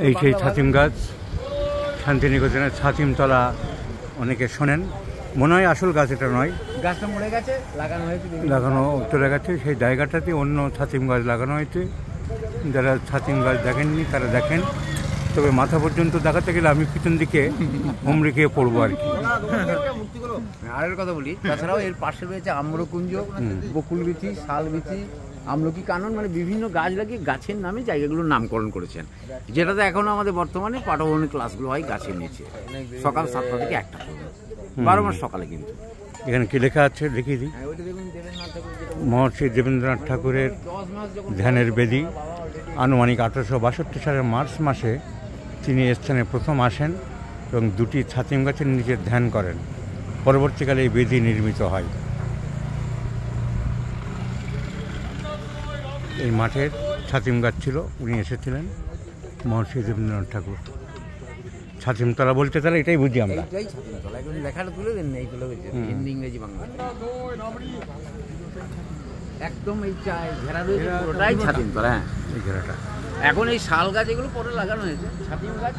এই সেই ছাতিম গাছ, শান্তিনিকেতনের ছাতিমতলা অনেকে শোনেন, মনে হয় আসল গাছ এটা নয়, গাছটা মরে গেছে, লাগানো চলে গেছে। সেই জায়গাটাতে অন্য ছাতিম গাছ লাগানো হয়েছে। যারা ছাতিম গাছ দেখেননি তারা দেখেন, তবে মাথা পর্যন্ত দেখাতে গেলে আমি পিছন দিকে হুমড়ি খেয়ে পড়বো আর কি। আরের কথা বলি, তাছাড়াও এর পাশে রয়েছে আম্রকুঞ্জ, বকুল বিথি, শাল বিথি, আমলকি কানন, মানে বিভিন্ন গাছ লাগিয়ে গাছের নামে জায়গাগুলোর নামকরণ করেছেন, যেটাতে এখনো আমাদের বর্তমানে পাঠভবনের ক্লাসগুলো হয় গাছের নিচে, সকাল 7টা থেকে 1টা পর্যন্ত, 12 মাস সকালে। কিন্তু এখানে কি লেখা আছে দেখিয়ে দিই। মহর্ষি দেবেন্দ্রনাথ ঠাকুরের ধ্যানের বেদি, আনুমানিক 1862 সালের মার্চ মাসে তিনি স্থানে প্রথম আসেন এবং 2টি ছাতিম গাছের নিচে ধ্যান করেন। পরবর্তীকালে এই বেদি নির্মিত হয়। এই মাঠের ছাতিম গাছ ছিল, উনি এসেছিলেন মহর্ষি দেবেন্দ্রনাথ ঠাকুর। ছাতিমতলা বলতে তাহলে এটাই বুঝি আমরা। লেখাটা তুলে দেন, এই তুলে হিন্দি ইংরেজি বাংলা একদম এই ঘেরা রয়েছে, পুরোটাই ছাতিমতলা। হ্যাঁ, এই ঘেরাটা এখন এই শাল গাছ এগুলো পরে লাগানো হয়েছে, ছাতিম গাছ